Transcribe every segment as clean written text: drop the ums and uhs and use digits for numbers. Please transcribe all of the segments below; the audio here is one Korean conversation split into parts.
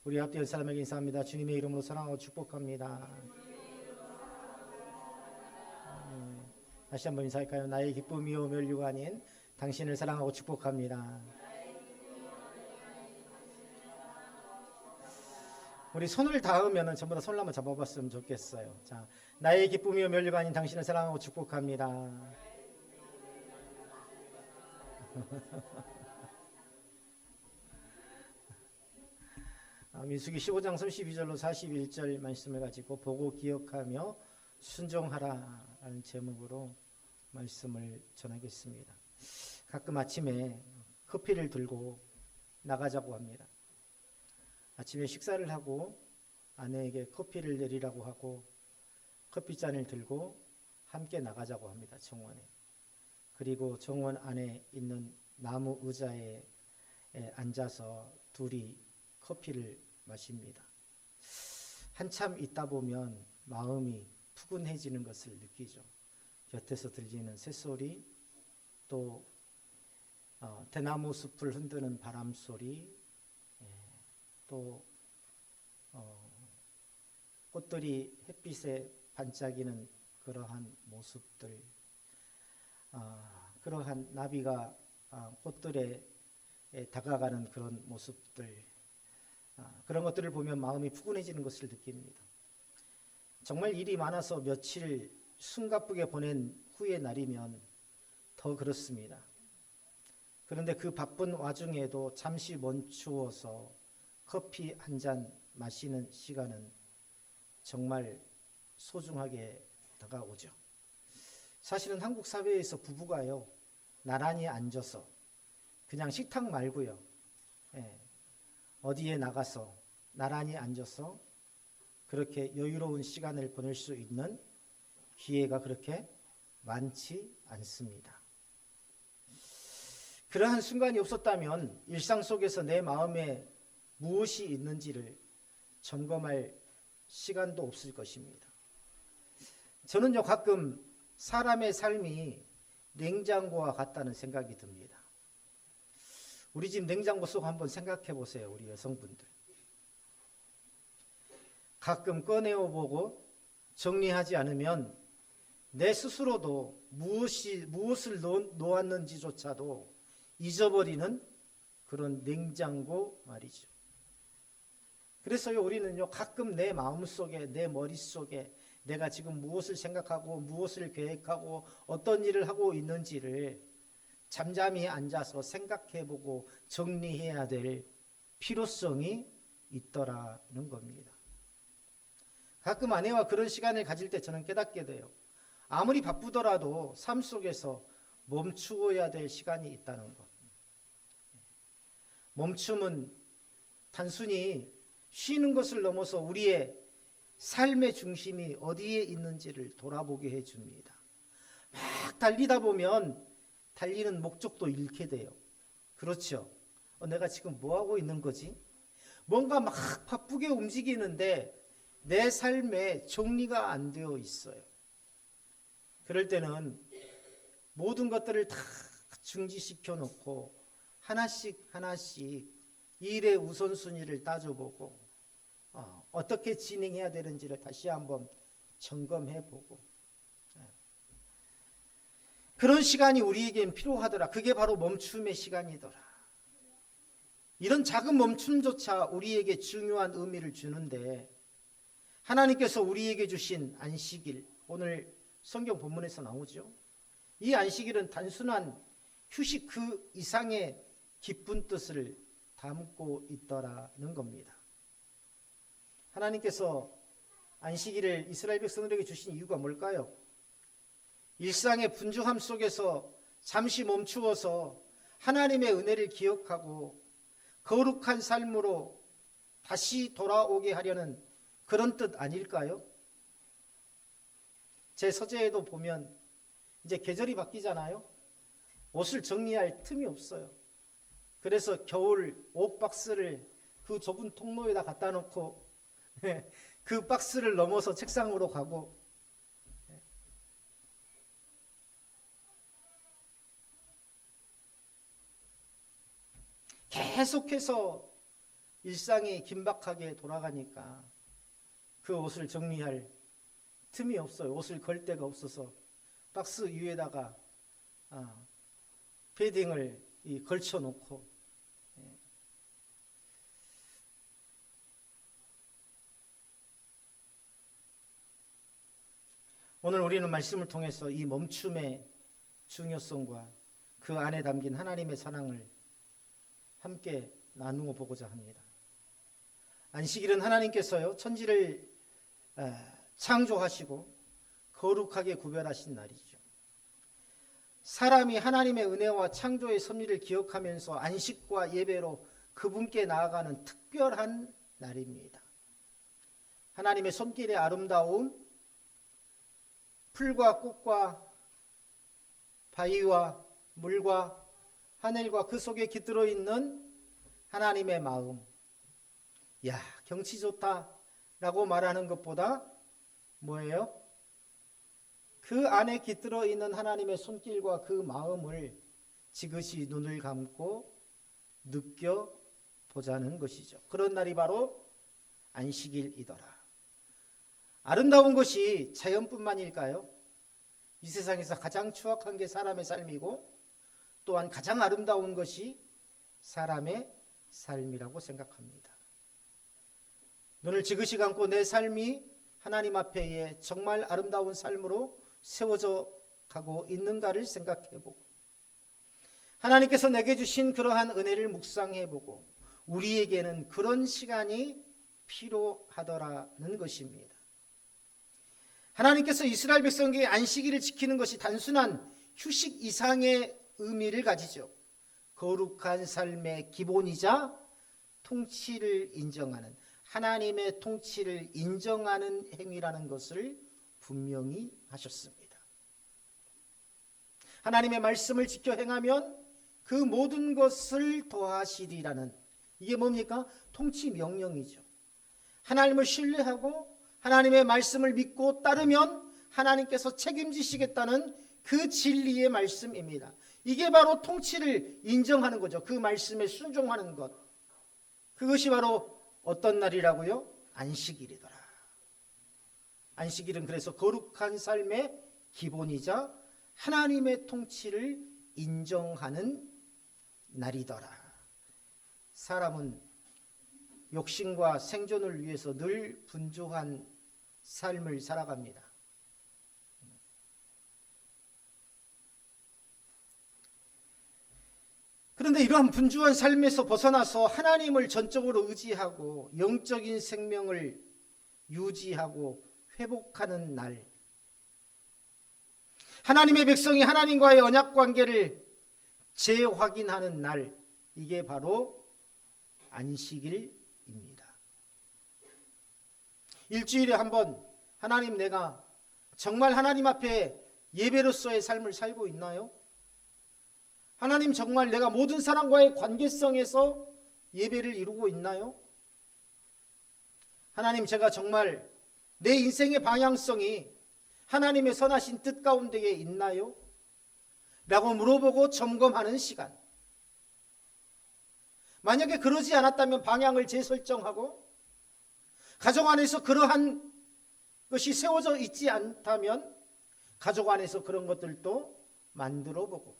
우리 앞뒤 사람에게 인사합니다. 주님의 이름으로 사랑하고 축복합니다. 다시 한번 인사할까요? 나의 기쁨이요 멸류가 아닌 당신을 사랑하고 축복합니다. 우리 손을 닿으면 전부 다 손을 한번 잡아봤으면 좋겠어요. 자, 나의 기쁨이요 멸류가 아닌 당신을 사랑하고 축복합니다. 민수기 15장 32절로 41절 말씀을 가지고 보고 기억하며 순종하라라는 제목으로 말씀을 전하겠습니다. 가끔 아침에 커피를 들고 나가자고 합니다. 아침에 식사를 하고 아내에게 커피를 내리라고 하고 커피잔을 들고 함께 나가자고 합니다. 정원에. 그리고 정원 안에 있는 나무 의자에 앉아서 둘이 커피를 마십니다. 한참 있다 보면 마음이 푸근해지는 것을 느끼죠. 곁에서 들리는 새소리, 또 대나무 숲을 흔드는 바람 소리, 또 꽃들이 햇빛에 반짝이는 그러한 모습들, 그러한 나비가 꽃들에 다가가는 그런 모습들, 그런 것들을 보면 마음이 푸근해지는 것을 느낍니다. 정말 일이 많아서 며칠 숨가쁘게 보낸 후의 날이면 더 그렇습니다. 그런데 그 바쁜 와중에도 잠시 멈추어서 커피 한 잔 마시는 시간은 정말 소중하게 다가오죠. 사실은 한국 사회에서 부부가요, 나란히 앉아서 그냥 식탁 말고요, 어디에 나가서 나란히 앉아서 그렇게 여유로운 시간을 보낼 수 있는 기회가 그렇게 많지 않습니다. 그러한 순간이 없었다면 일상 속에서 내 마음에 무엇이 있는지를 점검할 시간도 없을 것입니다. 저는요, 가끔 사람의 삶이 냉장고와 같다는 생각이 듭니다. 우리 집 냉장고 속 한번 생각해 보세요. 우리 여성분들. 가끔 꺼내어 보고 정리하지 않으면 내 스스로도 무엇을 놓았는지조차도 잊어버리는 그런 냉장고 말이죠. 그래서요, 우리는요, 가끔 내 마음속에, 내 머릿속에 내가 지금 무엇을 생각하고 무엇을 계획하고 어떤 일을 하고 있는지를 잠잠히 앉아서 생각해보고 정리해야 될 필요성이 있더라는 겁니다. 가끔 아내와 그런 시간을 가질 때 저는 깨닫게 돼요. 아무리 바쁘더라도 삶 속에서 멈추어야 될 시간이 있다는 것. 멈춤은 단순히 쉬는 것을 넘어서 우리의 삶의 중심이 어디에 있는지를 돌아보게 해줍니다. 막 달리다 보면 달리는 목적도 잃게 돼요. 그렇죠? 내가 지금 뭐하고 있는 거지? 뭔가 막 바쁘게 움직이는데 내 삶에 정리가 안 되어 있어요. 그럴 때는 모든 것들을 다 중지시켜 놓고 하나씩 일의 우선순위를 따져보고 어떻게 진행해야 되는지를 다시 한번 점검해보고, 그런 시간이 우리에겐 필요하더라. 그게 바로 멈춤의 시간이더라. 이런 작은 멈춤조차 우리에게 중요한 의미를 주는데, 하나님께서 우리에게 주신 안식일, 오늘 성경 본문에서 나오죠. 이 안식일은 단순한 휴식 그 이상의 깊은 뜻을 담고 있더라는 겁니다. 하나님께서 안식일을 이스라엘 백성들에게 주신 이유가 뭘까요? 일상의 분주함 속에서 잠시 멈추어서 하나님의 은혜를 기억하고 거룩한 삶으로 다시 돌아오게 하려는 그런 뜻 아닐까요? 제 서재에도 보면 이제 계절이 바뀌잖아요. 옷을 정리할 틈이 없어요. 그래서 겨울 옷 박스를 그 좁은 통로에다 갖다 놓고 그 박스를 넘어서 책상으로 가고, 계속해서 일상이 긴박하게 돌아가니까 그 옷을 정리할 틈이 없어요. 옷을 걸 데가 없어서 박스 위에다가 패딩을 걸쳐 놓고, 오늘 우리는 말씀을 통해서 이 멈춤의 중요성과 그 안에 담긴 하나님의 사랑을 함께 나누어 보고자 합니다. 안식일은 하나님께서요 천지를 창조하시고 거룩하게 구별하신 날이죠. 사람이 하나님의 은혜와 창조의 섭리를 기억하면서 안식과 예배로 그분께 나아가는 특별한 날입니다. 하나님의 손길의 아름다움, 풀과 꽃과 바위와 물과 하늘과 그 속에 깃들어 있는 하나님의 마음, 야, 경치 좋다라고 말하는 것보다 뭐예요? 그 안에 깃들어 있는 하나님의 손길과 그 마음을 지그시 눈을 감고 느껴보자는 것이죠. 그런 날이 바로 안식일이더라. 아름다운 것이 자연뿐만일까요? 이 세상에서 가장 추악한 게 사람의 삶이고 또한 가장 아름다운 것이 사람의 삶이라고 생각합니다. 눈을 지그시 감고 내 삶이 하나님 앞에 정말 아름다운 삶으로 세워져 가고 있는가를 생각해보고 하나님께서 내게 주신 그러한 은혜를 묵상해보고 우리에게는 그런 시간이 필요하더라는 것입니다. 하나님께서 이스라엘 백성에게 안식일을 지키는 것이 단순한 휴식 이상의 의미를 가지죠. 거룩한 삶의 기본이자 통치를 인정하는, 하나님의 통치를 인정하는 행위라는 것을 분명히 하셨습니다. 하나님의 말씀을 지켜 행하면 그 모든 것을 더하시리라는, 이게 뭡니까? 통치 명령이죠. 하나님을 신뢰하고 하나님의 말씀을 믿고 따르면 하나님께서 책임지시겠다는 그 진리의 말씀입니다. 이게 바로 통치를 인정하는 거죠. 그 말씀에 순종하는 것. 그것이 바로 어떤 날이라고요? 안식일이더라. 안식일은 그래서 거룩한 삶의 기본이자 하나님의 통치를 인정하는 날이더라. 사람은 욕심과 생존을 위해서 늘 분주한 삶을 살아갑니다. 그런데 이러한 분주한 삶에서 벗어나서 하나님을 전적으로 의지하고 영적인 생명을 유지하고 회복하는 날, 하나님의 백성이 하나님과의 언약 관계를 재확인하는 날, 이게 바로 안식일입니다. 일주일에 한 번 하나님, 내가 정말 하나님 앞에 예배로서의 삶을 살고 있나요? 하나님, 정말 내가 모든 사람과의 관계성에서 예배를 이루고 있나요? 하나님, 제가 정말 내 인생의 방향성이 하나님의 선하신 뜻 가운데에 있나요? 라고 물어보고 점검하는 시간. 만약에 그러지 않았다면 방향을 재설정하고, 가족 안에서 그러한 것이 세워져 있지 않다면 가족 안에서 그런 것들도 만들어 보고,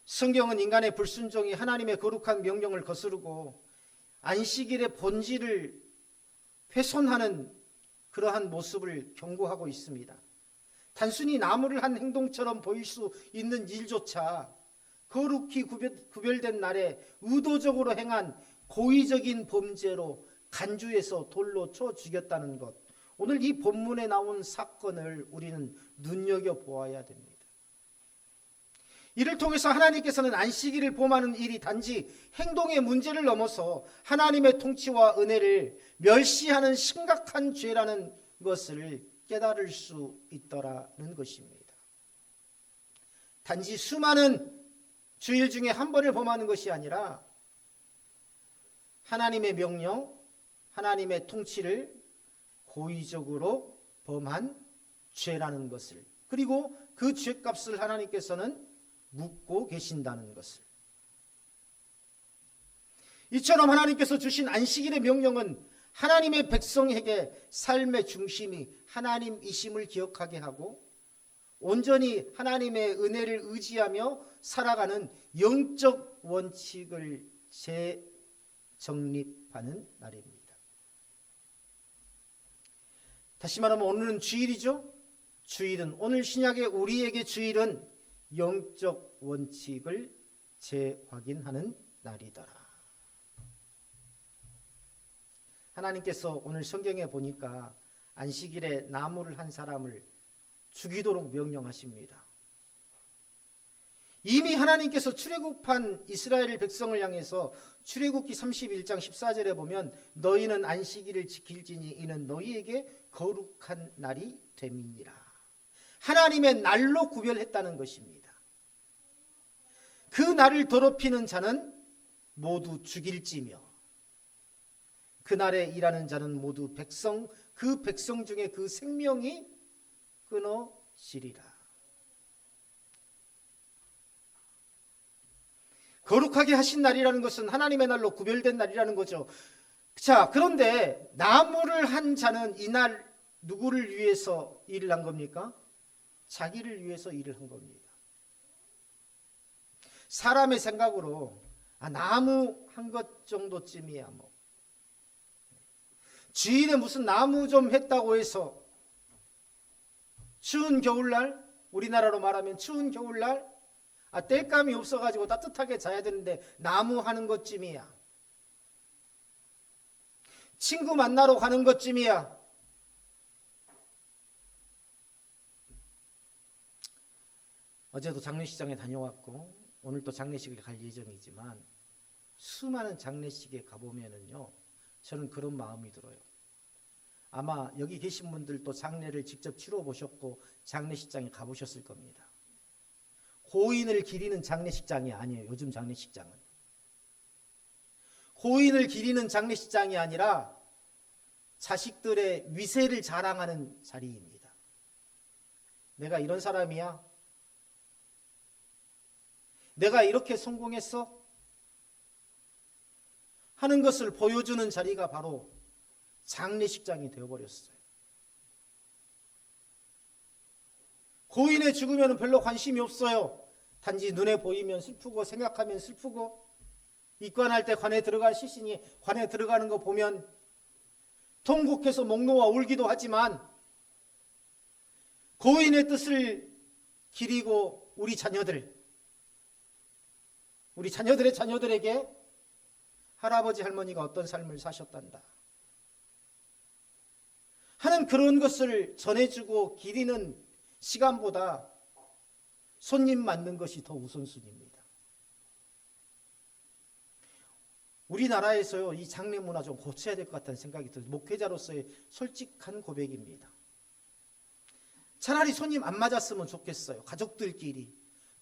성경은 인간의 불순종이 하나님의 거룩한 명령을 거스르고 안식일의 본질을 훼손하는 그러한 모습을 경고하고 있습니다. 단순히 나무를 한 행동처럼 보일 수 있는 일조차 거룩히 구별된 날에 의도적으로 행한 고의적인 범죄로 간주해서 돌로 쳐 죽였다는 것, 오늘 이 본문에 나온 사건을 우리는 눈여겨보아야 됩니다. 이를 통해서 하나님께서는 안식일을 범하는 일이 단지 행동의 문제를 넘어서 하나님의 통치와 은혜를 멸시하는 심각한 죄라는 것을 깨달을 수 있더라는 것입니다. 단지 수많은 주일 중에 한 번을 범하는 것이 아니라 하나님의 명령, 하나님의 통치를 고의적으로 범한 죄라는 것을, 그리고 그 죄값을 하나님께서는 묻고 계신다는 것을. 이처럼 하나님께서 주신 안식일의 명령은 하나님의 백성에게 삶의 중심이 하나님이심을 기억하게 하고 온전히 하나님의 은혜를 의지하며 살아가는 영적 원칙을 재정립하는 날입니다. 다시 말하면 오늘은 주일이죠. 주일은, 오늘 신약의 우리에게 주일은 영적 원칙을 재확인하는 날이더라. 하나님께서 오늘 성경에 보니까 안식일에 나무를 한 사람을 죽이도록 명령하십니다. 이미 하나님께서 출애굽한 이스라엘 백성을 향해서 출애굽기 31장 14절에 보면 너희는 안식일을 지킬지니 이는 너희에게 거룩한 날이 됨이니라. 하나님의 날로 구별했다는 것입니다. 그 날을 더럽히는 자는 모두 죽일지며 그 날에 일하는 자는 모두 그 백성 중에 그 생명이 끊어지리라. 거룩하게 하신 날이라는 것은 하나님의 날로 구별된 날이라는 거죠. 자, 그런데 나무를 한 자는 이날 누구를 위해서 일을 한 겁니까? 자기를 위해서 일을 한 겁니다. 사람의 생각으로 나무 한 것 정도쯤이야 뭐. 주일에 무슨 나무 좀 했다고 해서 추운 겨울날, 우리나라로 말하면 추운 겨울날 땔감이 없어가지고 따뜻하게 자야 되는데 나무 하는 것쯤이야. 친구 만나러 가는 것쯤이야. 어제도 장례식장에 다녀왔고 오늘 또 장례식을 갈 예정이지만 수많은 장례식에 가보면은요, 저는 그런 마음이 들어요. 아마 여기 계신 분들도 장례를 직접 치러보셨고 장례식장에 가보셨을 겁니다. 고인을 기리는 장례식장이 아니에요. 요즘 장례식장은 고인을 기리는 장례식장이 아니라 자식들의 위세를 자랑하는 자리입니다. 내가 이런 사람이야. 내가 이렇게 성공했어 하는 것을 보여주는 자리가 바로 장례식장이 되어버렸어요. 고인의 죽으면 별로 관심이 없어요. 단지 눈에 보이면 슬프고 생각하면 슬프고 입관할 때 관에 들어갈 시신이 관에 들어가는 거 보면 통곡해서 목 놓아 울기도 하지만 고인의 뜻을 기리고 우리 자녀들의 자녀들에게 할아버지 할머니가 어떤 삶을 사셨단다 하는 그런 것을 전해주고 기리는 시간보다 손님 맞는 것이 더 우선순위입니다. 우리나라에서요, 이 장례 문화 좀 고쳐야 될 것 같다는 생각이 들어요. 목회자로서의 솔직한 고백입니다. 차라리 손님 안 맞았으면 좋겠어요. 가족들끼리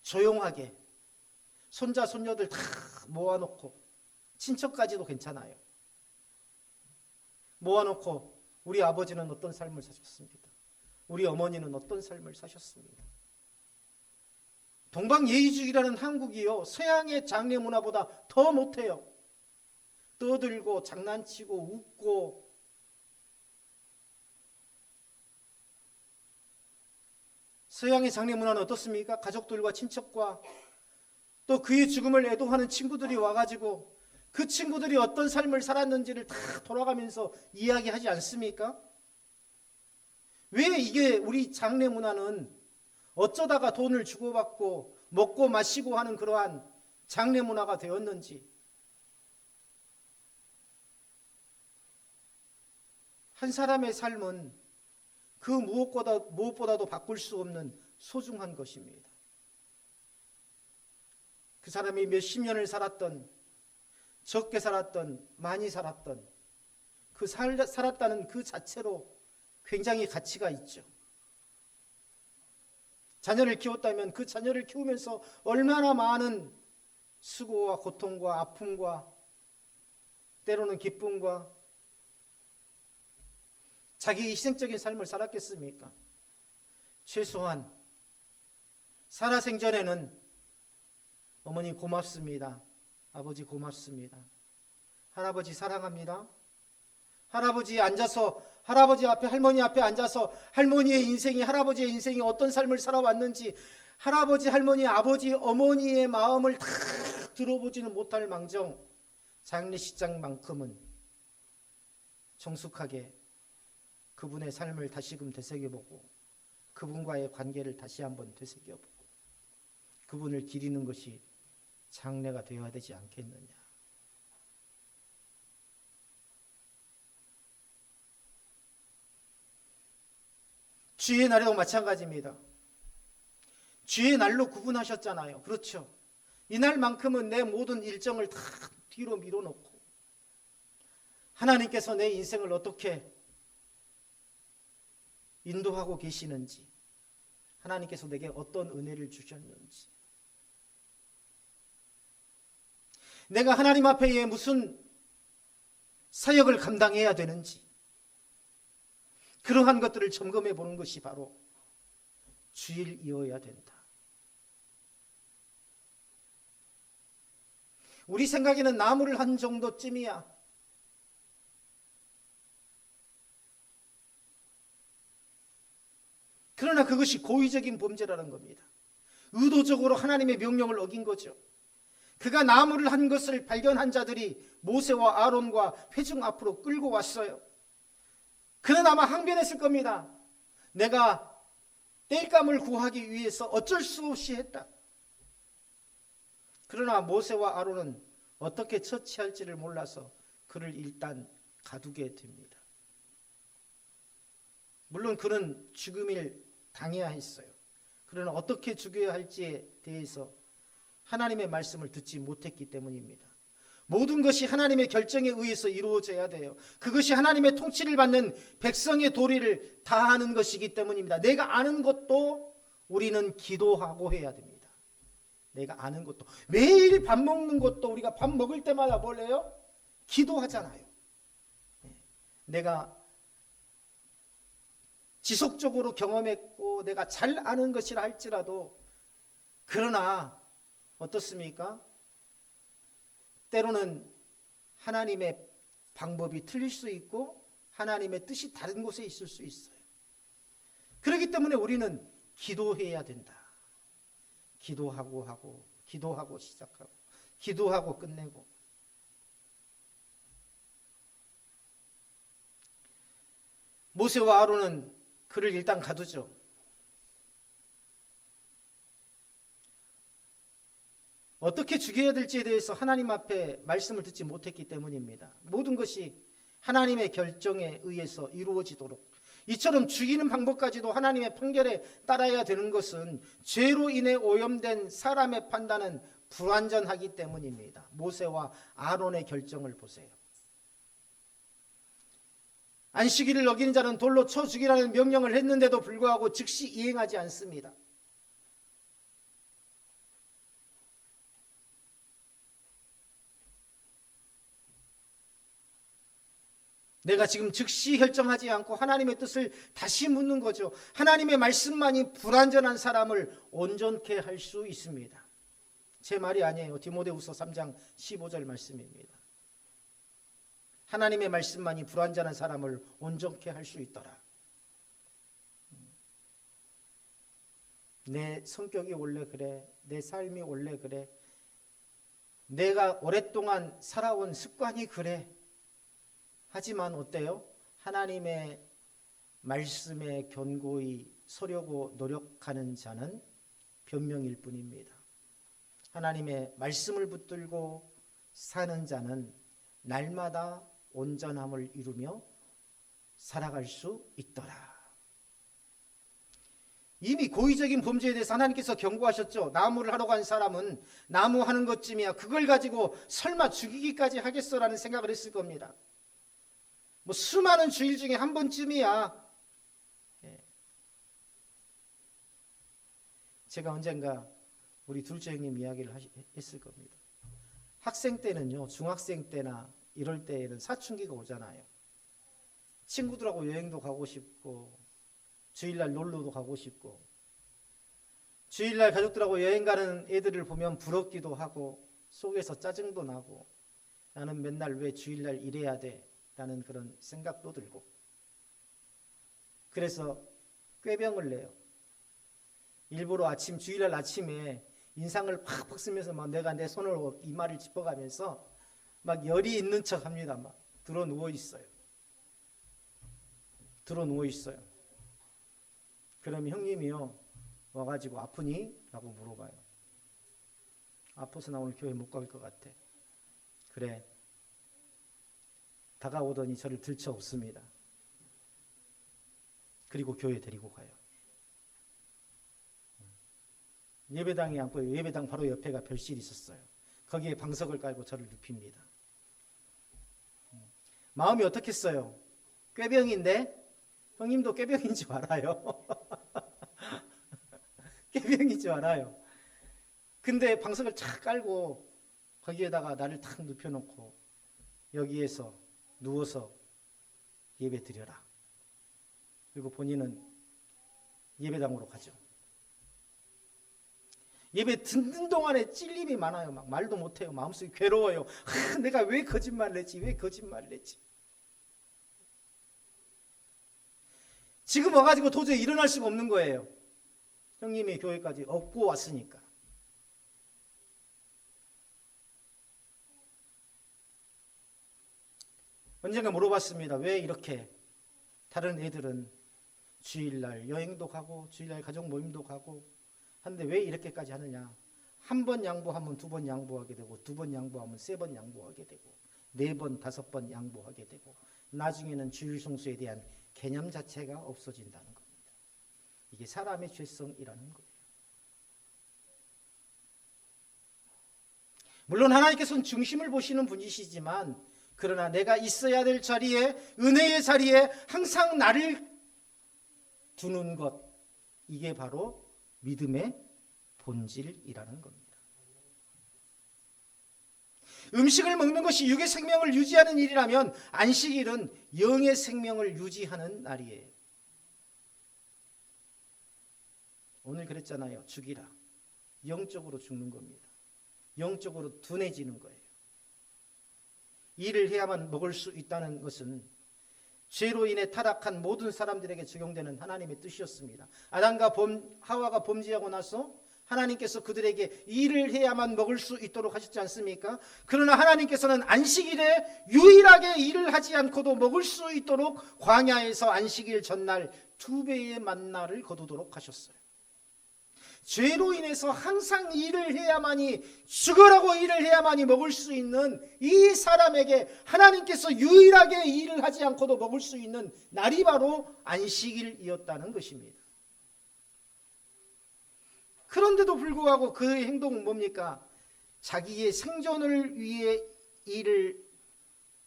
조용하게 손자 손녀들 다 모아놓고 친척까지도 괜찮아요. 모아놓고 우리 아버지는 어떤 삶을 사셨습니다. 우리 어머니는 어떤 삶을 사셨습니다. 동방예의주의라는 한국이요, 서양의 장례 문화보다 더 못해요. 떠들고 장난치고 웃고 서양의 장례 문화는 어떻습니까? 가족들과 친척과 또 그의 죽음을 애도하는 친구들이 와가지고 그 친구들이 어떤 삶을 살았는지를 다 돌아가면서 이야기하지 않습니까? 왜 이게 우리 장례 문화는 어쩌다가 돈을 주고받고 먹고 마시고 하는 그러한 장례 문화가 되었는지, 한 사람의 삶은 그 무엇보다도 바꿀 수 없는 소중한 것입니다. 그 사람이 몇십 년을 살았던, 적게 살았던, 많이 살았던, 살았다는 그 자체로 굉장히 가치가 있죠. 자녀를 키웠다면 그 자녀를 키우면서 얼마나 많은 수고와 고통과 아픔과 때로는 기쁨과 자기 희생적인 삶을 살았겠습니까? 최소한 살아생전에는 어머니 고맙습니다. 아버지 고맙습니다. 할아버지 사랑합니다. 할아버지 앞에 할머니 앞에 앉아서 할머니의 인생이 할아버지의 인생이 어떤 삶을 살아왔는지 할아버지 할머니 아버지 어머니의 마음을 다 들어보지는 못할 망정 장례식장만큼은 정숙하게 그분의 삶을 다시금 되새겨보고 그분과의 관계를 다시 한번 되새겨보고 그분을 기리는 것이 장례가 되어야 되지 않겠느냐. 주의 날에도 마찬가지입니다. 주의 날로 구분하셨잖아요. 그렇죠. 이날만큼은 내 모든 일정을 다 뒤로 밀어놓고 하나님께서 내 인생을 어떻게 인도하고 계시는지, 하나님께서 내게 어떤 은혜를 주셨는지, 내가 하나님 앞에 무슨 사역을 감당해야 되는지, 그러한 것들을 점검해 보는 것이 바로 주일이어야 된다. 우리 생각에는 나무를 한 정도쯤이야. 그러나 그것이 고의적인 범죄라는 겁니다. 의도적으로 하나님의 명령을 어긴 거죠. 그가 나무를 한 것을 발견한 자들이 모세와 아론과 회중 앞으로 끌고 왔어요. 그는 아마 항변했을 겁니다. 내가 땔감을 구하기 위해서 어쩔 수 없이 했다. 그러나 모세와 아론은 어떻게 처치할지를 몰라서 그를 일단 가두게 됩니다. 물론 그는 죽음을 당해야 했어요. 그러나 어떻게 죽여야 할지에 대해서 하나님의 말씀을 듣지 못했기 때문입니다. 모든 것이 하나님의 결정에 의해서 이루어져야 돼요. 그것이 하나님의 통치를 받는 백성의 도리를 다하는 것이기 때문입니다. 내가 아는 것도 우리는 기도하고 해야 됩니다. 내가 아는 것도, 매일 밥 먹는 것도 우리가 밥 먹을 때마다 뭘 해요? 기도하잖아요. 내가 지속적으로 경험했고 내가 잘 아는 것이라 할지라도, 그러나 어떻습니까? 때로는 하나님의 방법이 틀릴 수 있고 하나님의 뜻이 다른 곳에 있을 수 있어요. 그렇기 때문에 우리는 기도해야 된다. 기도하고 시작하고 기도하고 끝내고. 모세와 아론은 그를 일단 가두죠. 어떻게 죽여야 될지에 대해서 하나님 앞에 말씀을 듣지 못했기 때문입니다. 모든 것이 하나님의 결정에 의해서 이루어지도록, 이처럼 죽이는 방법까지도 하나님의 판결에 따라야 되는 것은 죄로 인해 오염된 사람의 판단은 불완전하기 때문입니다. 모세와 아론의 결정을 보세요. 안식일을 어기는 자는 돌로 쳐 죽이라는 명령을 했는데도 불구하고 즉시 이행하지 않습니다. 내가 지금 즉시 결정하지 않고 하나님의 뜻을 다시 묻는 거죠. 하나님의 말씀만이 불완전한 사람을 온전케 할 수 있습니다. 제 말이 아니에요. 디모데후서 3장 15절 말씀입니다. 하나님의 말씀만이 불완전한 사람을 온전케 할 수 있더라. 내 성격이 원래 그래, 내 삶이 원래 그래, 내가 오랫동안 살아온 습관이 그래. 하지만 어때요? 하나님의 말씀에 견고히 서려고 노력하는 자는 변명일 뿐입니다. 하나님의 말씀을 붙들고 사는 자는 날마다 온전함을 이루며 살아갈 수 있더라. 이미 고의적인 범죄에 대해서 하나님께서 경고하셨죠. 나무를 하러 간 사람은 나무 하는 것쯤이야, 그걸 가지고 설마 죽이기까지 하겠어라는 생각을 했을 겁니다. 뭐 수많은 주일 중에 한 번쯤이야. 제가 언젠가 우리 둘째 형님 이야기를 했을 겁니다. 학생 때는요, 중학생 때나 이럴 때에는 사춘기가 오잖아요. 친구들하고 여행도 가고 싶고 주일날 놀러도 가고 싶고, 주일날 가족들하고 여행 가는 애들을 보면 부럽기도 하고 속에서 짜증도 나고 나는 맨날 왜 주일날 일해야 돼? 라는 그런 생각도 들고 그래서 꾀병을 내요. 일부러 주일날 아침에 인상을 팍팍 쓰면서 막 내가 내 손으로 이마를 짚어가면서 막 열이 있는 척 합니다. 막 들어 누워 있어요. 그럼 형님이요 와가지고 아프니? 라고 물어봐요. 아파서 나 오늘 교회 못 갈 것 같아. 그래. 다가오더니 저를 들쳐업습니다. 그리고 교회 데리고 가요. 예배당에 앉고 예배당 바로 옆에가 별실이 있었어요. 거기에 방석을 깔고 저를 눕힙니다. 마음이 어떻겠어요? 꾀병인데 형님도 꾀병인 줄 알아요. 꾀병인 줄 알아요. 근데 방석을 착 깔고 거기에다가 나를 탁 눕혀놓고 여기에서 누워서 예배 드려라. 그리고 본인은 예배당으로 가죠. 예배 듣는 동안에 찔림이 많아요. 막 말도 못해요. 마음속이 괴로워요. 내가 왜 거짓말을 했지? 지금 와가지고 도저히 일어날 수가 없는 거예요. 형님이 교회까지 업고 왔으니까. 언젠가 물어봤습니다. 왜 이렇게 다른 애들은 주일날 여행도 가고 주일날 가족 모임도 가고 하는데 왜 이렇게까지 하느냐. 한 번 양보하면 두 번 양보하게 되고 두 번 양보하면 세 번 양보하게 되고 네 번 다섯 번 양보하게 되고 나중에는 주일 성수에 대한 개념 자체가 없어진다는 겁니다. 이게 사람의 죄성이라는 거예요. 물론 하나님께서는 중심을 보시는 분이시지만 그러나 내가 있어야 될 자리에 은혜의 자리에 항상 나를 두는 것 이게 바로 믿음의 본질이라는 겁니다. 음식을 먹는 것이 육의 생명을 유지하는 일이라면 안식일은 영의 생명을 유지하는 날이에요. 오늘 그랬잖아요. 죽이라. 영적으로 죽는 겁니다. 영적으로 둔해지는 거예요. 일을 해야만 먹을 수 있다는 것은 죄로 인해 타락한 모든 사람들에게 적용되는 하나님의 뜻이었습니다. 아담과 하와가 범죄하고 나서 하나님께서 그들에게 일을 해야만 먹을 수 있도록 하셨지 않습니까? 그러나 하나님께서는 안식일에 유일하게 일을 하지 않고도 먹을 수 있도록 광야에서 안식일 전날 2배의 만나를 거두도록 하셨어요. 죄로 인해서 항상 일을 해야만이 죽으라고 일을 해야만이 먹을 수 있는 이 사람에게 하나님께서 유일하게 일을 하지 않고도 먹을 수 있는 날이 바로 안식일이었다는 것입니다. 그런데도 불구하고 그의 행동은 뭡니까? 자기의 생존을 위해 일을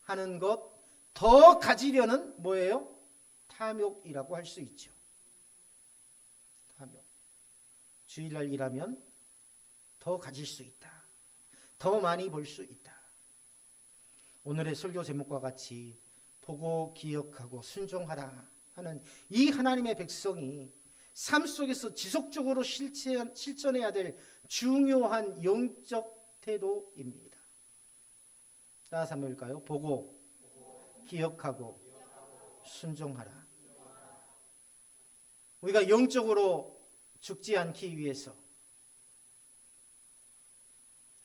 하는 것, 더 가지려는 뭐예요? 탐욕이라고 할 수 있죠. 탐욕. 주일날 일하면 더 가질 수 있다. 더 많이 벌 수 있다. 오늘의 설교 제목과 같이 보고 기억하고 순종하라 하는 이 하나님의 백성이 삶 속에서 지속적으로 실천해야 될 중요한 영적 태도입니다. 따라서 한번 볼까요? 보고 기억하고 순종하라. 우리가 영적으로 죽지 않기 위해서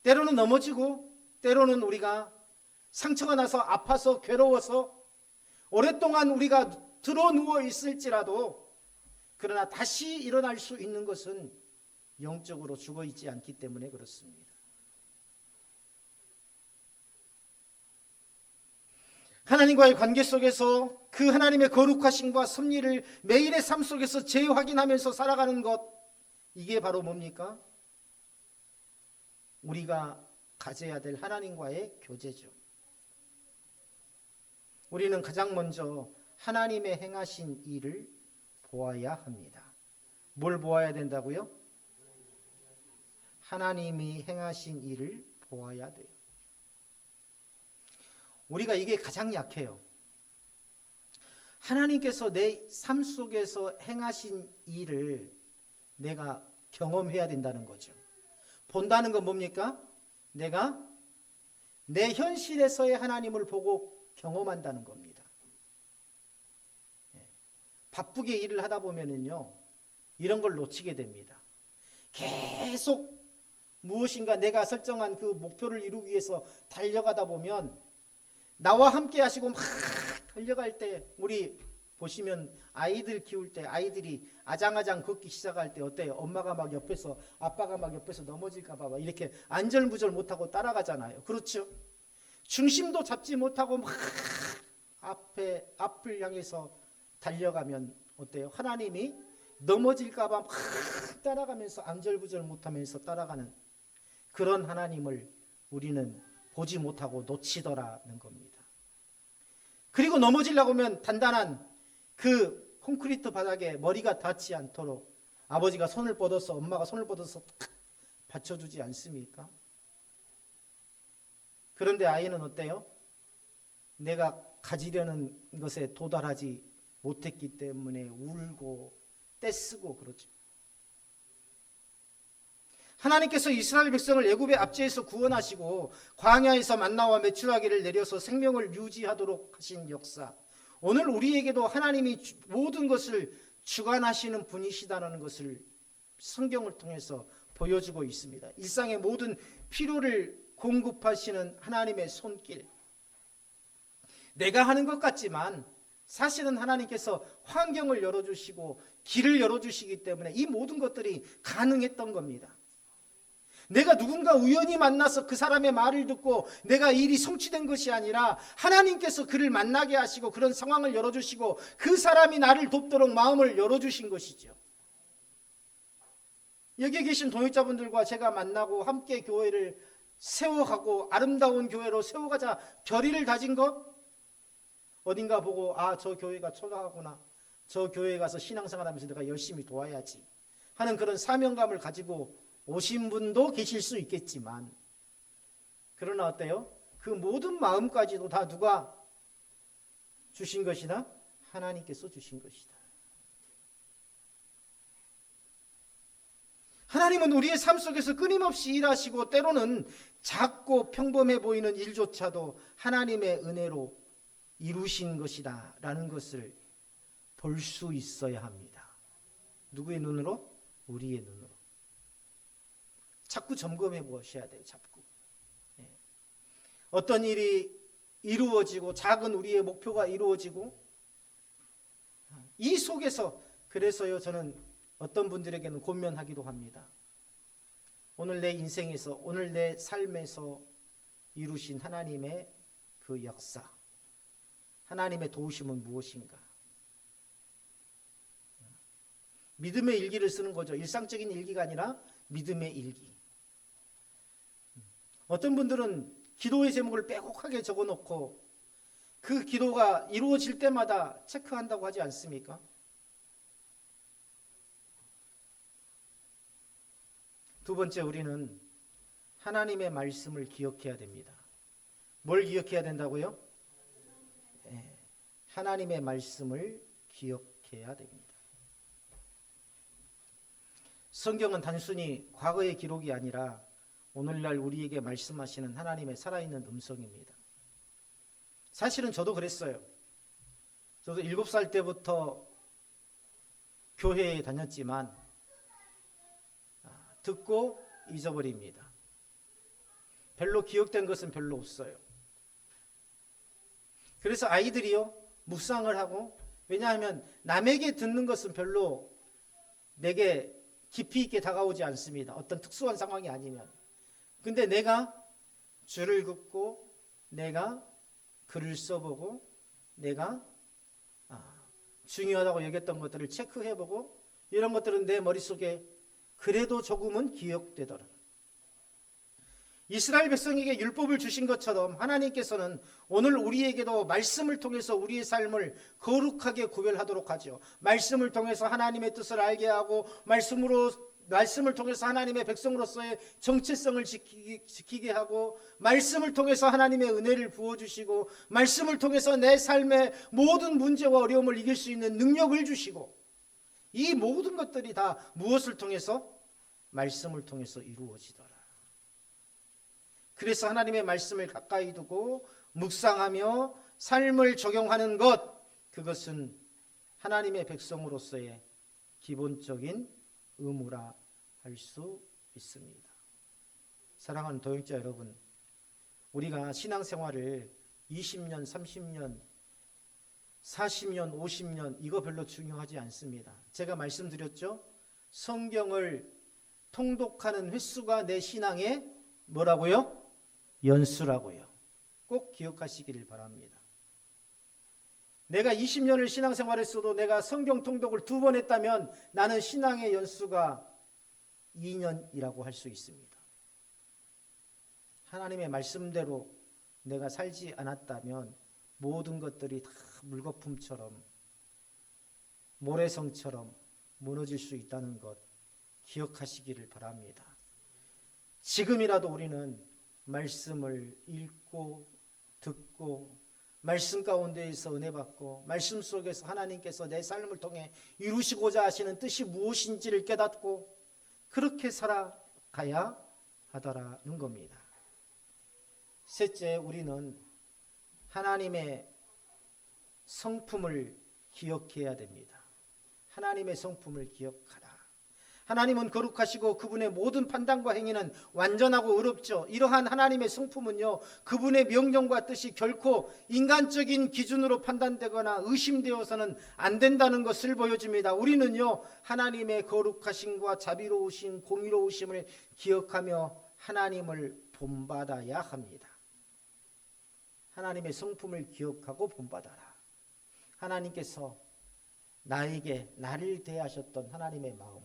때로는 넘어지고 때로는 우리가 상처가 나서 아파서 괴로워서 오랫동안 우리가 들어 누워 있을지라도 그러나 다시 일어날 수 있는 것은 영적으로 죽어 있지 않기 때문에 그렇습니다. 하나님과의 관계 속에서 그 하나님의 거룩하심과 섭리를 매일의 삶 속에서 재확인하면서 살아가는 것, 이게 바로 뭡니까? 우리가 가져야 될 하나님과의 교제죠. 우리는 가장 먼저 하나님의 행하신 일을 보아야 합니다. 뭘 보아야 된다고요? 하나님이 행하신 일을 보아야 돼요. 우리가 이게 가장 약해요. 하나님께서 내 삶 속에서 행하신 일을 내가 경험해야 된다는 거죠. 본다는 건 뭡니까? 내가 내 현실에서의 하나님을 보고 경험한다는 겁니다. 바쁘게 일을 하다 보면은요, 이런 걸 놓치게 됩니다. 계속 무엇인가 내가 설정한 그 목표를 이루기 위해서 달려가다 보면 나와 함께 하시고 막 달려갈 때, 우리 보시면 아이들 키울 때 아이들이 아장아장 걷기 시작할 때 어때요? 엄마가 막 옆에서, 아빠가 막 옆에서 넘어질까 봐 이렇게 안절부절 못하고 따라가잖아요. 그렇죠? 중심도 잡지 못하고 막 앞을 향해서 달려가면 어때요? 하나님이 넘어질까 봐 막 따라가면서 안절부절 못하면서 따라가는 그런 하나님을 우리는 보지 못하고 놓치더라는 겁니다. 그리고 넘어지려고 하면 단단한 그 콘크리트 바닥에 머리가 닿지 않도록 아버지가 손을 뻗어서, 엄마가 손을 뻗어서 탁 받쳐주지 않습니까? 그런데 아이는 어때요? 내가 가지려는 것에 도달하지 못했기 때문에 울고 떼쓰고 그러죠. 하나님께서 이스라엘 백성을 애굽의 압제에서 구원하시고 광야에서 만나와 메추라기를 내려서 생명을 유지하도록 하신 역사, 오늘 우리에게도 하나님이 모든 것을 주관하시는 분이시다는 것을 성경을 통해서 보여주고 있습니다. 일상의 모든 필요를 공급하시는 하나님의 손길, 내가 하는 것 같지만 사실은 하나님께서 환경을 열어주시고 길을 열어주시기 때문에 이 모든 것들이 가능했던 겁니다. 내가 누군가 우연히 만나서 그 사람의 말을 듣고 내가 일이 성취된 것이 아니라 하나님께서 그를 만나게 하시고 그런 상황을 열어주시고 그 사람이 나를 돕도록 마음을 열어주신 것이죠. 여기 계신 동역자분들과 제가 만나고 함께 교회를 세워가고 아름다운 교회로 세워가자 결의를 다진 것, 어딘가 보고 저 교회가 초라하구나, 저 교회에 가서 신앙생활하면서 내가 열심히 도와야지 하는 그런 사명감을 가지고 오신 분도 계실 수 있겠지만, 그러나 어때요? 그 모든 마음까지도 다 누가 주신 것이다? 하나님께서 주신 것이다. 하나님은 우리의 삶 속에서 끊임없이 일하시고 때로는 작고 평범해 보이는 일조차도 하나님의 은혜로 이루신 것이다 라는 것을 볼 수 있어야 합니다. 누구의 눈으로? 우리의 눈으로. 자꾸 점검해 보셔야 돼요. 자꾸. 어떤 일이 이루어지고 작은 우리의 목표가 이루어지고 이 속에서, 그래서요 저는 어떤 분들에게는 권면하기도 합니다. 오늘 내 인생에서, 오늘 내 삶에서 이루신 하나님의 그 역사, 하나님의 도우심은 무엇인가? 믿음의 일기를 쓰는 거죠. 일상적인 일기가 아니라 믿음의 일기. 어떤 분들은 기도의 제목을 빼곡하게 적어놓고 그 기도가 이루어질 때마다 체크한다고 하지 않습니까? 두 번째, 우리는 하나님의 말씀을 기억해야 됩니다. 뭘 기억해야 된다고요? 하나님의 말씀을 기억해야 됩니다. 성경은 단순히 과거의 기록이 아니라 오늘날 우리에게 말씀하시는 하나님의 살아있는 음성입니다. 사실은 저도 그랬어요. 저도 7살 때부터 교회에 다녔지만 듣고 잊어버립니다. 별로 기억된 것은 별로 없어요. 그래서 아이들이요 묵상을 하고, 왜냐하면 남에게 듣는 것은 별로 내게 깊이 있게 다가오지 않습니다. 어떤 특수한 상황이 아니면. 근데 내가 줄을 긋고 내가 글을 써보고 내가 중요하다고 여겼던 것들을 체크해보고, 이런 것들은 내 머릿속에 그래도 조금은 기억되더라. 이스라엘 백성에게 율법을 주신 것처럼 하나님께서는 오늘 우리에게도 말씀을 통해서 우리의 삶을 거룩하게 구별하도록 하죠. 말씀을 통해서 하나님의 뜻을 알게 하고, 말씀을 통해서 하나님의 백성으로서의 정체성을 지키게 하고, 말씀을 통해서 하나님의 은혜를 부어주시고, 말씀을 통해서 내 삶의 모든 문제와 어려움을 이길 수 있는 능력을 주시고, 이 모든 것들이 다 무엇을 통해서? 말씀을 통해서 이루어지더라. 그래서 하나님의 말씀을 가까이 두고 묵상하며 삶을 적용하는 것, 그것은 하나님의 백성으로서의 기본적인 의무라 할 수 있습니다. 사랑하는 도역자 여러분, 우리가 신앙생활을 20년, 30년, 40년, 50년 이거 별로 중요하지 않습니다. 제가 말씀드렸죠? 성경을 통독하는 횟수가 내 신앙의 뭐라고요? 연수라고요. 꼭 기억하시기를 바랍니다. 내가 20년을 신앙생활했어도 내가 성경 통독을 2번 했다면 나는 신앙의 연수가 2년이라고 할 수 있습니다. 하나님의 말씀대로 내가 살지 않았다면 모든 것들이 다 물거품처럼 모래성처럼 무너질 수 있다는 것 기억하시기를 바랍니다. 지금이라도 우리는 말씀을 읽고 듣고 말씀 가운데에서 은혜 받고 말씀 속에서 하나님께서 내 삶을 통해 이루시고자 하시는 뜻이 무엇인지를 깨닫고 그렇게 살아가야 하더라는 겁니다. 셋째, 우리는 하나님의 성품을 기억해야 됩니다. 하나님의 성품을 기억하라. 하나님은 거룩하시고 그분의 모든 판단과 행위는 완전하고 의롭죠. 이러한 하나님의 성품은요, 그분의 명령과 뜻이 결코 인간적인 기준으로 판단되거나 의심되어서는 안 된다는 것을 보여줍니다. 우리는요, 하나님의 거룩하심과 자비로우심, 공의로우심을 기억하며 하나님을 본받아야 합니다. 하나님의 성품을 기억하고 본받아라. 하나님께서 나를 대하셨던 하나님의 마음,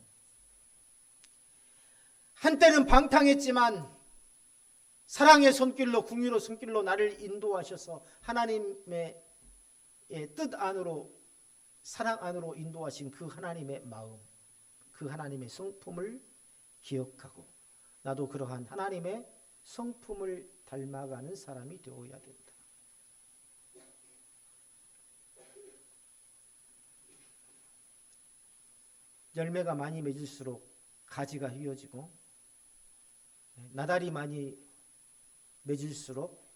한때는 방탕했지만 사랑의 손길로, 궁유로 손길로 나를 인도하셔서 하나님의 뜻 안으로, 사랑 안으로 인도하신 그 하나님의 마음, 그 하나님의 성품을 기억하고 나도 그러한 하나님의 성품을 닮아가는 사람이 되어야 된다. 열매가 많이 맺을수록 가지가 휘어지고 나달이 많이 맺을수록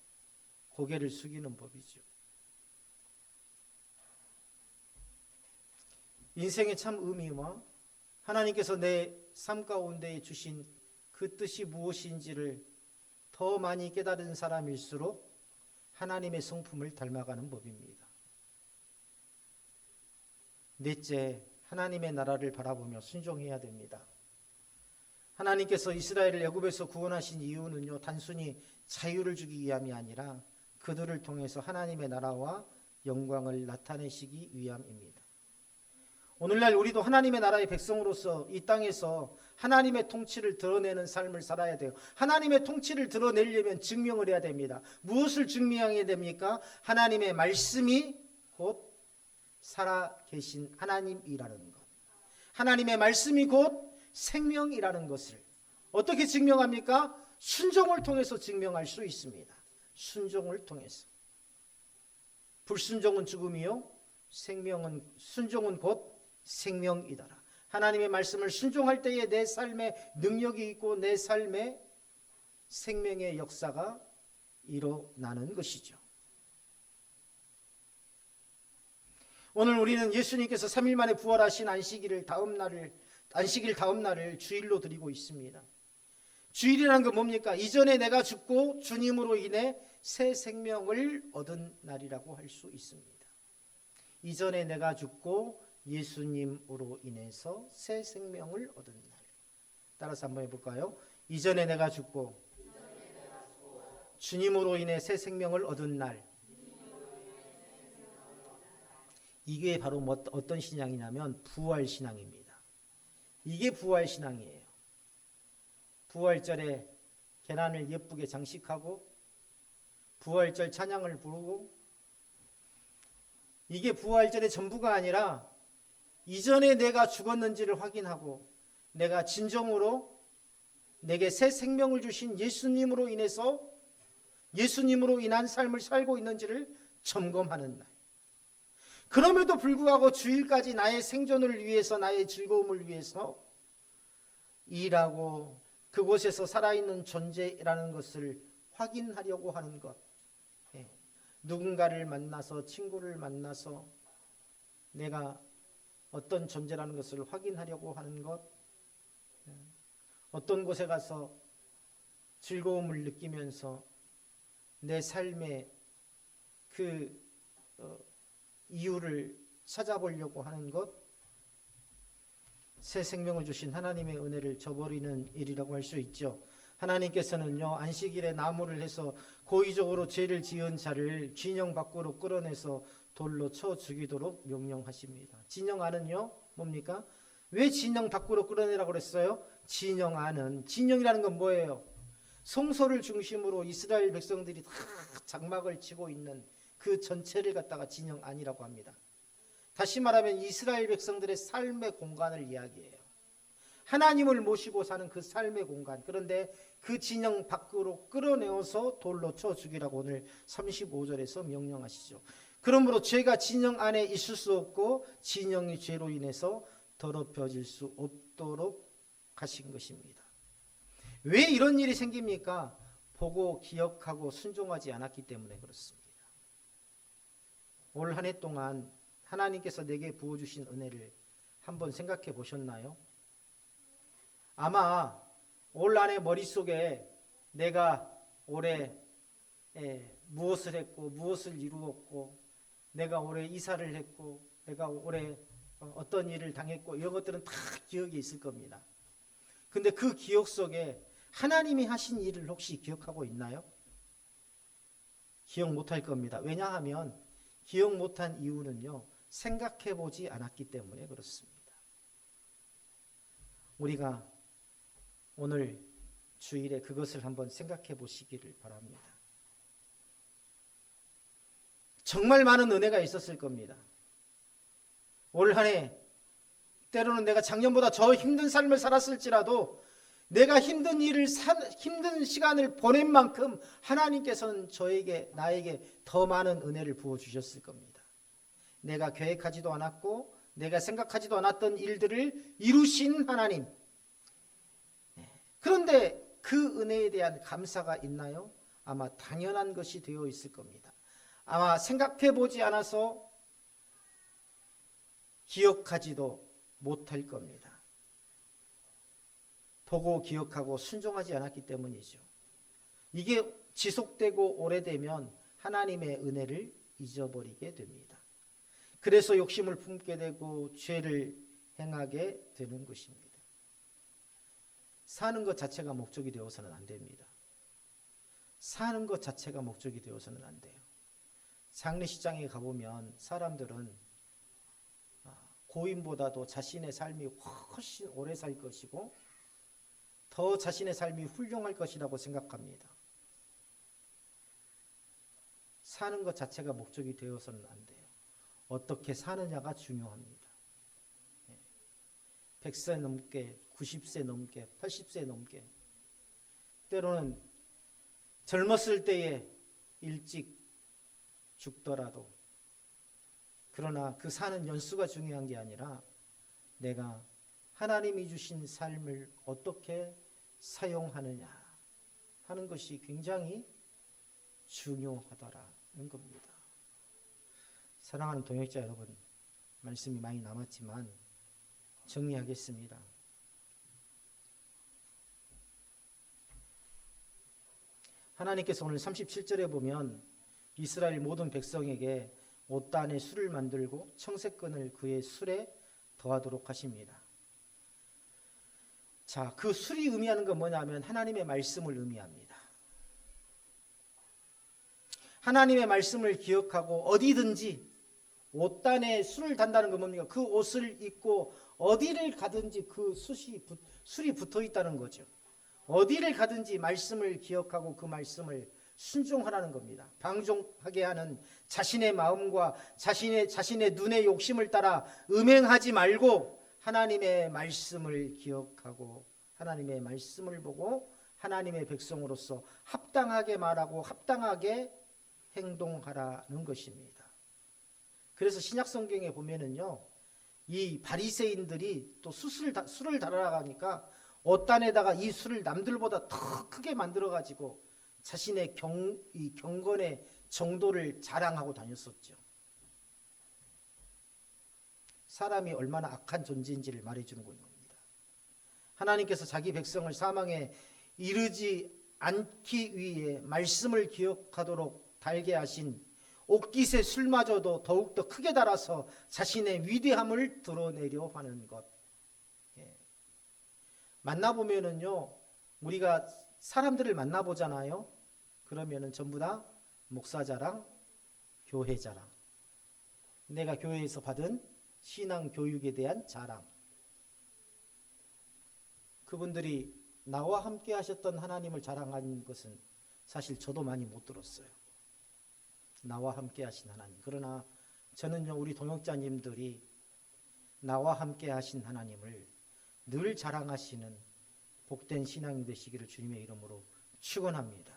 고개를 숙이는 법이죠. 인생의 참 의미와 하나님께서 내 삶 가운데 주신 그 뜻이 무엇인지를 더 많이 깨달은 사람일수록 하나님의 성품을 닮아가는 법입니다. 넷째, 하나님의 나라를 바라보며 순종해야 됩니다. 하나님께서 이스라엘을 애굽에서 구원하신 이유는요, 단순히 자유를 주기 위함이 아니라 그들을 통해서 하나님의 나라와 영광을 나타내시기 위함입니다. 오늘날 우리도 하나님의 나라의 백성으로서 이 땅에서 하나님의 통치를 드러내는 삶을 살아야 돼요. 하나님의 통치를 드러내려면 증명을 해야 됩니다. 무엇을 증명해야 됩니까? 하나님의 말씀이 곧 살아계신 하나님이라는 것, 하나님의 말씀이 곧 생명이라는 것을 어떻게 증명합니까? 순종을 통해서 증명할 수 있습니다. 순종을 통해서. 불순종은 죽음이요, 순종은 곧 생명이더라. 하나님의 말씀을 순종할 때에 내 삶에 능력이 있고 내 삶에 생명의 역사가 일어나는 것이죠. 오늘 우리는 예수님께서 3일 만에 부활하신 안식일 다음 날을 주일로 드리고 있습니다. 주일이라는 건 뭡니까? 이전에 내가 죽고 주님으로 인해 새 생명을 얻은 날이라고 할 수 있습니다. 이전에 내가 죽고 예수님으로 인해서 새 생명을 얻은 날. 따라서 한번 해볼까요? 이전에 내가 죽고 주님으로 인해 새 생명을 얻은 날. 이게 바로 어떤 신앙이냐면 부활신앙입니다. 이게 부활신앙이에요. 부활절에 계란을 예쁘게 장식하고 부활절 찬양을 부르고, 이게 부활절의 전부가 아니라 이전에 내가 죽었는지를 확인하고 내가 진정으로 내게 새 생명을 주신 예수님으로 인해서 예수님으로 인한 삶을 살고 있는지를 점검하는 날. 그럼에도 불구하고 주일까지 나의 생존을 위해서, 나의 즐거움을 위해서 일하고 그곳에서 살아있는 존재라는 것을 확인하려고 하는 것. 예. 누군가를 만나서 친구를 만나서 내가 어떤 존재라는 것을 확인하려고 하는 것. 예. 어떤 곳에 가서 즐거움을 느끼면서 내 삶의 그 이유를 찾아보려고 하는 것. 새 생명을 주신 하나님의 은혜를 저버리는 일이라고 할 수 있죠. 하나님께서는요, 안식일에 나무를 해서 고의적으로 죄를 지은 자를 진영 밖으로 끌어내서 돌로 쳐 죽이도록 명령하십니다. 진영 안은요, 뭡니까? 왜 진영 밖으로 끌어내라고 그랬어요? 진영 안은, 진영이라는 건 뭐예요? 성소를 중심으로 이스라엘 백성들이 다 장막을 치고 있는 그 전체를 갖다가 진영 안이라고 합니다. 다시 말하면 이스라엘 백성들의 삶의 공간을 이야기해요. 하나님을 모시고 사는 그 삶의 공간. 그런데 그 진영 밖으로 끌어내어서 돌로 쳐 죽이라고 오늘 35절에서 명령하시죠. 그러므로 죄가 진영 안에 있을 수 없고 진영이 죄로 인해서 더럽혀질 수 없도록 하신 것입니다. 왜 이런 일이 생깁니까? 보고 기억하고 순종하지 않았기 때문에 그렇습니다. 올 한 해 동안 하나님께서 내게 부어주신 은혜를 한번 생각해 보셨나요? 아마 올 한 해 머릿속에 내가 올해 무엇을 했고 무엇을 이루었고 내가 올해 이사를 했고 내가 올해 어떤 일을 당했고 이런 것들은 다 기억이 있을 겁니다. 근데 그 기억 속에 하나님이 하신 일을 혹시 기억하고 있나요? 기억 못할 겁니다. 왜냐하면 기억 못한 이유는요, 생각해 보지 않았기 때문에 그렇습니다. 우리가 오늘 주일에 그것을 한번 생각해 보시기를 바랍니다. 정말 많은 은혜가 있었을 겁니다. 올 한 해 때로는 내가 작년보다 더 힘든 삶을 살았을지라도 내가 힘든 시간을 보낸 만큼 하나님께서는 나에게 더 많은 은혜를 부어주셨을 겁니다. 내가 계획하지도 않았고 내가 생각하지도 않았던 일들을 이루신 하나님. 그런데 그 은혜에 대한 감사가 있나요? 아마 당연한 것이 되어 있을 겁니다. 아마 생각해 보지 않아서 기억하지도 못할 겁니다. 보고 기억하고 순종하지 않았기 때문이죠. 이게 지속되고 오래되면 하나님의 은혜를 잊어버리게 됩니다. 그래서 욕심을 품게 되고 죄를 행하게 되는 것입니다. 사는 것 자체가 목적이 되어서는 안 됩니다. 사는 것 자체가 목적이 되어서는 안 돼요. 장례식장에 가보면 사람들은 고인보다도 자신의 삶이 훨씬 오래 살 것이고 더 자신의 삶이 훌륭할 것이라고 생각합니다. 사는 것 자체가 목적이 되어서는 안 돼요. 어떻게 사느냐가 중요합니다. 100세 넘게, 90세 넘게, 80세 넘게, 때로는 젊었을 때에 일찍 죽더라도, 그러나 그 사는 연수가 중요한 게 아니라 내가 하나님이 주신 삶을 어떻게 사용하느냐 하는 것이 굉장히 중요하다라는 겁니다. 사랑하는 동역자 여러분, 말씀이 많이 남았지만 정리하겠습니다. 하나님께서 오늘 37절에 보면 이스라엘 모든 백성에게 옷단에 술을 만들고 청색끈을 그의 술에 더하도록 하십니다. 자, 그 술이 의미하는 건 뭐냐면 하나님의 말씀을 의미합니다. 하나님의 말씀을 기억하고 어디든지 옷단에 술을 단다는 건 뭡니까? 그 옷을 입고 어디를 가든지 그 술이 붙어 있다는 거죠. 어디를 가든지 말씀을 기억하고 그 말씀을 순종하라는 겁니다. 방종하게 하는 자신의 마음과 자신의 눈의 욕심을 따라 음행하지 말고 하나님의 말씀을 기억하고 하나님의 말씀을 보고 하나님의 백성으로서 합당하게 말하고 합당하게 행동하라는 것입니다. 그래서 신약 성경에 보면은요, 이 바리새인들이 또 술을 달아나가니까 옷단에다가 이 술을 남들보다 더 크게 만들어가지고 자신의 이 경건의 정도를 자랑하고 다녔었죠. 사람이 얼마나 악한 존재인지를 말해주는 겁니다. 하나님께서 자기 백성을 사망에 이르지 않기 위해 말씀을 기억하도록 달게 하신 옥깃의 술마저도 더욱더 크게 달아서 자신의 위대함을 드러내려 하는 것. 만나보면은요, 우리가 사람들을 만나보잖아요. 그러면은 전부 다 목사 자랑, 교회 자랑, 내가 교회에서 받은 신앙 교육에 대한 자랑. 그분들이 나와 함께 하셨던 하나님을 자랑한 것은 사실 저도 많이 못 들었어요. 나와 함께 하신 하나님. 그러나 저는요, 우리 동역자님들이 나와 함께 하신 하나님을 늘 자랑하시는 복된 신앙이 되시기를 주님의 이름으로 축원합니다.